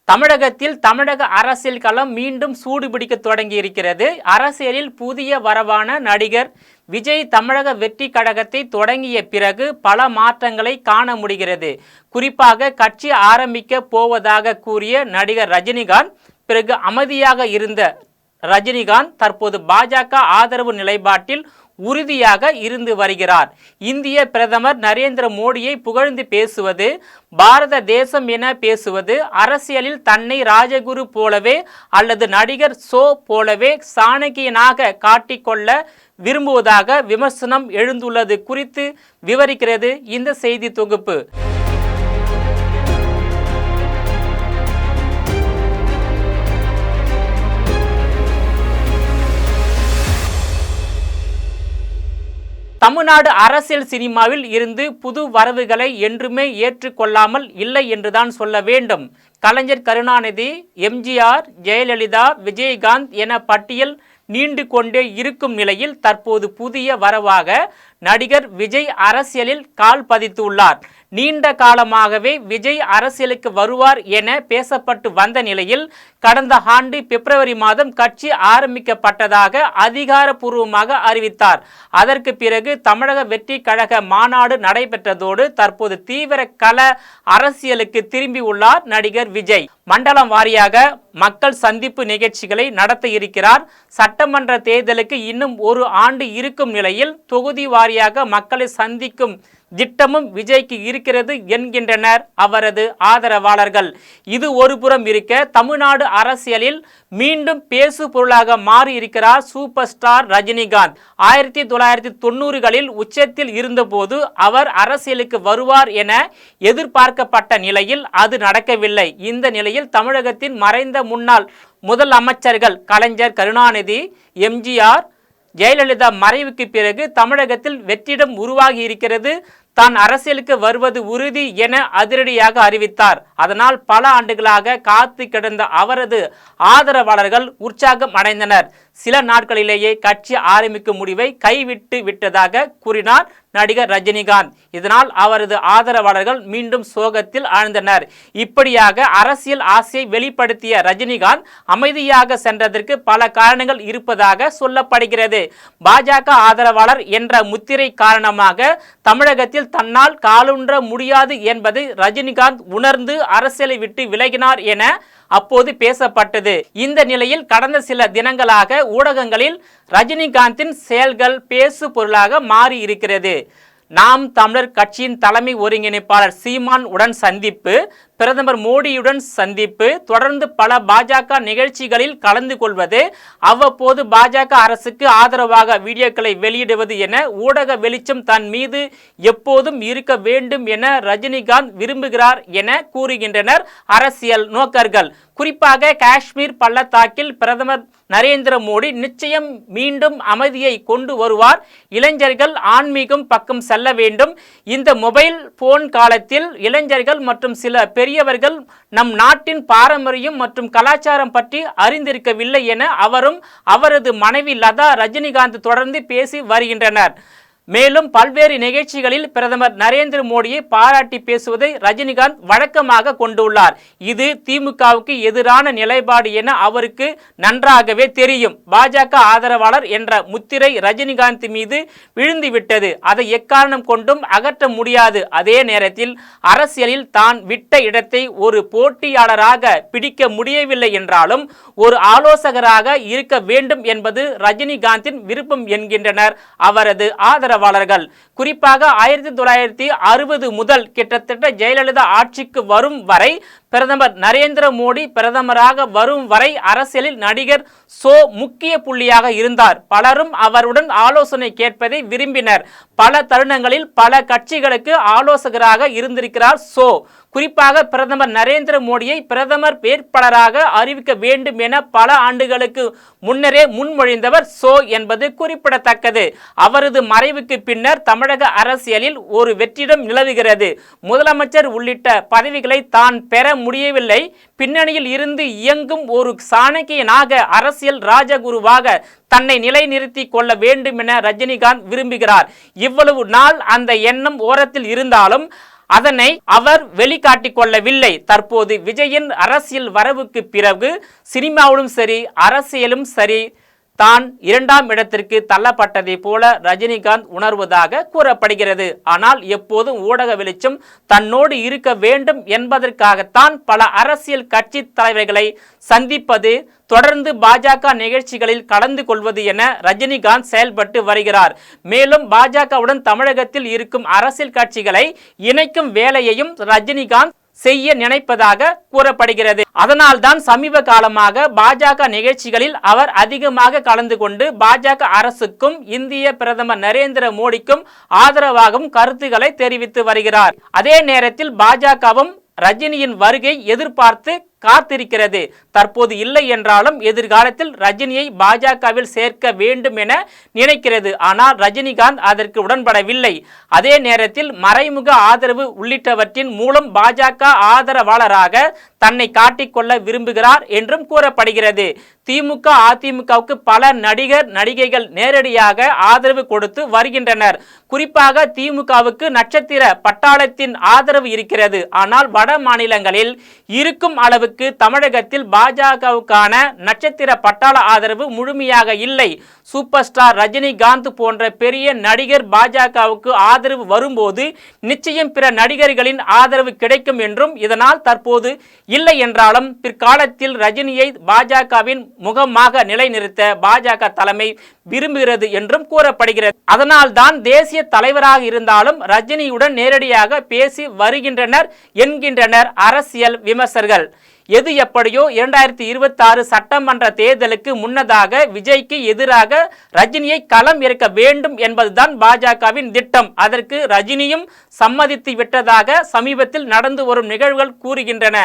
தமிழகத்தில் தமிழக அரசியல் களம் மீண்டும் சூடுபிடிக்க தொடங்கி இருக்கிறது. அரசியலில் புதிய வரவான நடிகர் விஜய் தமிழக வெற்றி கழகத்தை தொடங்கிய பிறகு பல மாற்றங்களை காண முடிகிறது. குறிப்பாக கட்சி ஆரம்பிக்க போவதாக கூறிய நடிகர் ரஜினிகாந்த் பிறகு அமைதியாக இருந்த ரஜினிகாந்த் தற்போது பாஜக ஆதரவு நிலைப்பாட்டில் உறுதியாக இருந்து வருகிறார். இந்திய பிரதமர் நரேந்திர மோடியை புகழ்ந்து பேசுவது, பாரத தேசம் என பேசுவது, அரசியலில் தன்னை ராஜகுரு போலவே அல்லது நடிகர் ஷோ போலவே சாணக்கியனாக காட்டிக்கொள்ள விரும்புவதாக விமர்சனம் எழுந்துள்ளது குறித்து விவரிக்கிறது இந்த செய்தி தொகுப்பு. தமிழ்நாடு அரசியல் சினிமாவில் இருந்து புது வரவுகளை என்றுமே ஏற்றுக்கொள்ளாமல் இல்லை என்றுதான் சொல்ல வேண்டும். கலைஞர் கருணாநிதி, எம்ஜிஆர், ஜெயலலிதா, விஜயகாந்த் என பட்டியல் நீண்டு கொண்டே இருக்கும் நிலையில் தற்போது புதிய வரவாக நடிகர் விஜய் அரசியலில் கால் பதித்துள்ளார். நீண்ட காலமாகவே விஜய் அரசியலுக்கு வருவார் என பேசப்பட்டு வந்த நிலையில் கடந்த ஆண்டு பிப்ரவரி மாதம் கட்சி ஆரம்பிக்கப்பட்டதாக அதிகாரப்பூர்வமாக அறிவித்தார். அதற்கு பிறகு தமிழக வெற்றி கழக மாநாடு நடைபெற்றதோடு தற்போது தீவிர கள அரசியலுக்கு திரும்பியுள்ளார் நடிகர் விஜய். மண்டலம் வாரியாக மக்கள் சந்திப்பு நிகழ்ச்சிகளை நடத்த இருக்கிறார். சட்டமன்ற தேர்தலுக்கு இன்னும் ஒரு ஆண்டு இருக்கும் நிலையில் தொகுதி வாரியாக மக்களை சந்திக்கும் திட்டமும் விஜய்க்கு இருக்கிறது என்கின்றனர் அவரது ஆதரவாளர்கள். இது ஒரு புறம் இருக்க, தமிழ்நாடு அரசியலில் மீண்டும் பேசு பொருளாக மாறி இருக்கிறார் சூப்பர் ஸ்டார் ரஜினிகாந்த். 1990களில் உச்சத்தில் இருந்தபோது அவர் அரசியலுக்கு வருவார் என எதிர்பார்க்கப்பட்ட நிலையில் அது நடக்கவில்லை. இந்த நிலையில் தமிழகத்தின் மறைந்த முன்னாள் முதல் அமைச்சர்கள் கலைஞர் கருணாநிதி, எம்ஜிஆர், ஜெயலலிதா மறைவுக்கு பிறகு தமிழகத்தில் வெற்றிடம் உருவாகி இருக்கிறது. தான் அரசியலுக்கு வருவது உறுதி என அதிரடியாக அறிவித்தார். அதனால் பல ஆண்டுகளாக காத்து கிடந்த அவரது ஆதரவாளர்கள் உற்சாகம் அடைந்தனர். சில நாட்களிலேயே கட்சி ஆரம்பிக்கும் முடிவை கைவிட்டு விட்டதாக கூறினார் நடிகர் ரஜினிகாந்த். இதனால் அவரது ஆதரவாளர்கள் மீண்டும் சோகத்தில் ஆழ்ந்தனர். இப்படியாக அரசியல் ஆசையை வெளிப்படுத்திய ரஜினிகாந்த் அமைதியாக சென்றதற்கு பல காரணங்கள் இருப்பதாக சொல்லப்படுகிறது. பாஜக ஆதரவாளர் என்ற முத்திரை காரணமாக தமிழகத்தில் தன்னால் காலூன்ற முடியாது என்பதை ரஜினிகாந்த் உணர்ந்து அரசியலை விட்டு விலகினார் என அப்போது பேசப்பட்டது. இந்த நிலையில் கடந்த சில தினங்களாக ஊடகங்களில் ரஜினிகாந்தின் செயல்கள் பேசு பொருளாக மாறி இருக்கிறது. நாம் தமிழர் கட்சியின் தலைமை ஒருங்கிணைப்பாளர் சீமான் உடன் சந்திப்பு, பிரதமர் மோடியுடன் சந்திப்பு, தொடர்ந்து பல பாஜக நிகழ்ச்சிகளில் கலந்து கொள்வது, அவ்வப்போது பாஜக அரசுக்கு ஆதரவாக வீடியோக்களை வெளியிடுவது என ஊடக வெளிச்சம் தன் மீது எப்போதும் இருக்க வேண்டும் என ரஜினிகாந்த் விரும்புகிறார் என கூறுகின்றனர் அரசியல் நோக்கர்கள். குறிப்பாக காஷ்மீர் பள்ளத்தாக்கில் பிரதமர் நரேந்திர மோடி நிச்சயம் மீண்டும் அமைதியை கொண்டு வருவார். இளைஞர்கள் ஆன்மீகம் பக்கம் செல்ல வேண்டும். இந்த மொபைல் போன் காலத்தில் இளைஞர்கள் மற்றும் சில பெரியவர்கள் நம் நாட்டின் பாரம்பரியம் மற்றும் கலாச்சாரம் பற்றி அறிந்திருக்கவில்லை என அவரும் அவரது மனைவி லதா ரஜினிகாந்த் தொடர்ந்து பேசி வருகின்றனர். மேலும் பல்வேறு நிகழ்ச்சிகளில் பிரதமர் நரேந்திர மோடியை பாராட்டி பேசுவதை ரஜினிகாந்த் வழக்கமாக கொண்டுள்ளார். இது திமுகவுக்கு எதிரான நிலைப்பாடு என அவருக்கு நன்றாகவே தெரியும். பாஜக ஆதரவாளர் என்ற முத்திரை ரஜினிகாந்த் மீது விழுந்துவிட்டது. அதை எக்காரணம் கொண்டும் அகற்ற முடியாது. அதே நேரத்தில் அரசியலில் தான் விட்ட இடத்தை ஒரு போட்டியாளராக பிடிக்க முடியவில்லை என்றாலும் ஒரு ஆலோசகராக இருக்க வேண்டும் என்பது ரஜினிகாந்தின் விருப்பம் என்கின்றனர் அவரது ஆதரவாளர்கள். குறிப்பாக 1960 முதல் கிட்டத்தட்ட ஜெயலலிதா ஆட்சிக்கு வரும் வரை, பிரதமர் நரேந்திர மோடி பிரதமராக வரும் வரை அரசியலில் நடிகர் ஷோ முக்கிய புள்ளியாக இருந்தார். பலரும் அவருடன் ஆலோசனை கேட்பதை விரும்பினர். பல தருணங்களில் பல கட்சிகளுக்கு ஆலோசகராக இருந்திருக்கிறார் ஷோ. குறிப்பாக பிரதமர் நரேந்திர மோடியை பிரதமர் வேட்பாளராக அறிவிக்க வேண்டும் என பல ஆண்டுகளுக்கு முன்னரே முன்மொழிந்தவர் ஷோ என்பது குறிப்பிடத்தக்கது. அவரது மறைவுக்கு பின்னர் தமிழக அரசியலில் ஒரு வெற்றிடம் நிலவுகிறது. முதலமைச்சர் உள்ளிட்ட பதவிகளை தான் பெற முடியவில்லை. பின்னணியில் இருந்து இயங்கும் ஒரு சாணக்கியனாக, அரசியல் ராஜகுருவாக தன்னை நிலைநிறுத்தி கொள்ள வேண்டும் என ரஜினிகாந்த் விரும்புகிறார். இவ்வளவு நாள் அந்த எண்ணம் ஓரத்தில் இருந்தாலும் அதனை அவர் வெளிக்காட்டிக் கொள்ளவில்லை. தற்போது விஜயின் அரசியல் வரவுக்கு பிறகு சினிமாவிலும் சரி அரசியலும் சரி தான் 2ஆம் இடத்திற்கு தள்ளப்பட்டதை போல ரஜினிகாந்த் உணர்வதாக கூறப்படுகிறது. ஆனால் எப்போதும் ஊடக வெளிச்சம் தன்னோடு இருக்க வேண்டும் என்பதற்காகத்தான் பல அரசியல் கட்சி தலைவர்களை சந்திப்பது, தொடர்ந்து பாஜக நிகழ்ச்சிகளில் கலந்து கொள்வது என ரஜினிகாந்த் செயல்பட்டு வருகிறார். மேலும் பாஜகவுடன் தமிழகத்தில் இருக்கும் அரசியல் கட்சிகளை இணைக்கும் வேலையையும் ரஜினிகாந்த் செய்ய நினைப்பதாக கூறப்படுகிறது. அதனால்தான் சமீப காலமாக பாஜக நிகழ்ச்சிகளில் அவர் அதிகமாக கலந்து கொண்டு பாஜக அரசுக்கும் இந்திய பிரதமர் நரேந்திர மோடிக்கும் ஆதரவாகவும் கருத்துக்களை தெரிவித்து வருகிறார். அதே நேரத்தில் பாஜகவும் ரஜினியின் வருகை எதிர்பார்த்து காத்திருக்கிறது. தற்போது இல்லை என்றாலும் எதிர்காலத்தில் ரஜினியை பாஜகவில் சேர்க்க வேண்டும் என நினைக்கிறது. ஆனால் ரஜினிகாந்த் அதற்கு உடன்படவில்லை. அதே நேரத்தில் மறைமுக ஆதரவு உள்ளிட்டவற்றின் மூலம் பாஜக ஆதரவாளராக தன்னை காட்டிக்கொள்ள விரும்புகிறார் என்றும் கூறப்படுகிறது. திமுக அதிமுகவுக்கு பல நடிகர் நடிகைகள் நேரடியாக ஆதரவு கொடுத்து வருகின்றனர். குறிப்பாக திமுகவுக்கு நட்சத்திர பட்டாளத்தின் ஆதரவு இருக்கிறது. ஆனால் வட மாநிலங்களில் இருக்கும் அளவுக்கு தமிழகத்தில் பாஜகவுக்கான நட்சத்திர பட்டாள ஆதரவு முழுமையாக இல்லை. சூப்பர் ஸ்டார் ரஜினிகாந்த் போன்ற பெரிய நடிகர் பாஜகவுக்கு ஆதரவு வரும்போது நிச்சயம் பிற நடிகர்களின் ஆதரவு கிடைக்கும் என்றும், இதனால் தற்போது இல்லை என்றாலும் பிற்காலத்தில் ரஜினியை பாஜகவின் முகமாக நிலைநிறுத்த பாஜக தலைமை விரும்புகிறது என்றும் கூறப்படுகிறது. அதனால் தான் தேசிய தலைவராக இருந்தாலும் ரஜினியுடன் நேரடியாக பேசி வருகின்றனர் என்கின்றனர் அரசியல் விமர்சகர்கள். எது எப்படியோ 2026 சட்டமன்ற தேர்தலுக்கு முன்னதாக விஜய்க்கு எதிராக ரஜினியை களம் இறக்க வேண்டும் என்பதுதான் பாஜகவின் திட்டம். அதற்கு ரஜினியும் சம்மதித்து விட்டதாக சமீபத்தில் நடந்து வரும் நிகழ்வுகள் கூறுகின்றன.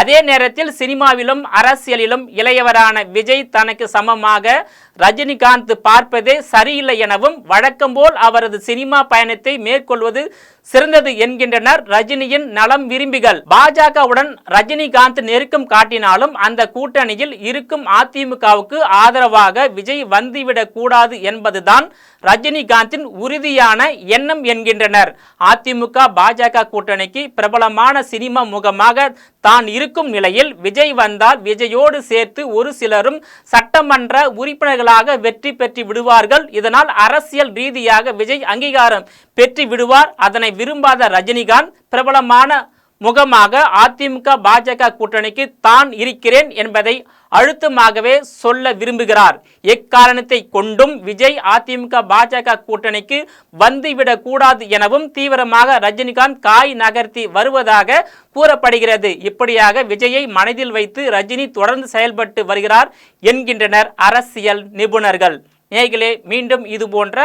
அதே நேரத்தில் சினிமாவிலும் அரசியலிலும் இளையவரான விஜய் தனக்கு சமமாக ரஜினிகாந்த் பார்ப்பதே சரியில்லை எனவும், வழக்கம் போல் அவரது சினிமா பயணத்தை மேற்கொள்வது சிறந்தது என்கின்றனர் ரஜினியின் நலம் விரும்பிகள். பாஜகவுடன் ரஜினிகாந்த் நெருக்கம் காட்டினாலும் அந்த கூட்டணியில் இருக்கும் அதிமுகவுக்கு ஆதரவாக விஜய் வந்துவிடக் கூடாது என்பதுதான் ரஜினிகாந்தின் உறுதியான எண்ணம் என்கின்றனர். அதிமுக பாஜக கூட்டணிக்கு பிரபலமான சினிமா முகமாக தான் இருக்கும் நிலையில் விஜய் வந்தால் விஜயோடு சேர்த்து ஒரு சிலரும் சட்டமன்ற உறுப்பினர்களாக வெற்றி பெற்று விடுவார்கள். இதனால் அரசியல் ரீதியாக விஜய் அங்கீகாரம் பெற்று விடுவார். அதனை விரும்பாத ரஜினிகாந்த் பிரபலமான முகமாக அதிமுக பாஜக கூட்டணிக்கு தான் இருக்கிறேன் என்பதை அழுத்தமாகவே சொல்ல விரும்புகிறார். எக்காரணத்தை கொண்டும் விஜய் அதிமுக பாஜக கூட்டணிக்கு வந்துவிடக் கூடாது எனவும் தீவிரமாக ரஜினிகாந்த் காய் நகர்த்தி வருவதாக கூறப்படுகிறது. இப்படியாக விஜயை மனதில் வைத்து ரஜினி தொடர்ந்து செயல்பட்டு வருகிறார் என்கின்றனர் அரசியல் நிபுணர்கள். நேயர்களே, மீண்டும் இது போன்ற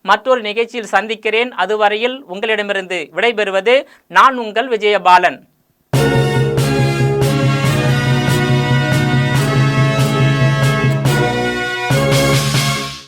மற்றொரு நிகழ்ச்சியில் சந்திக்கிறேன். அதுவரையில் உங்களிடமிருந்து விடைபெறுவது நான் உங்கள் விஜயபாலன்.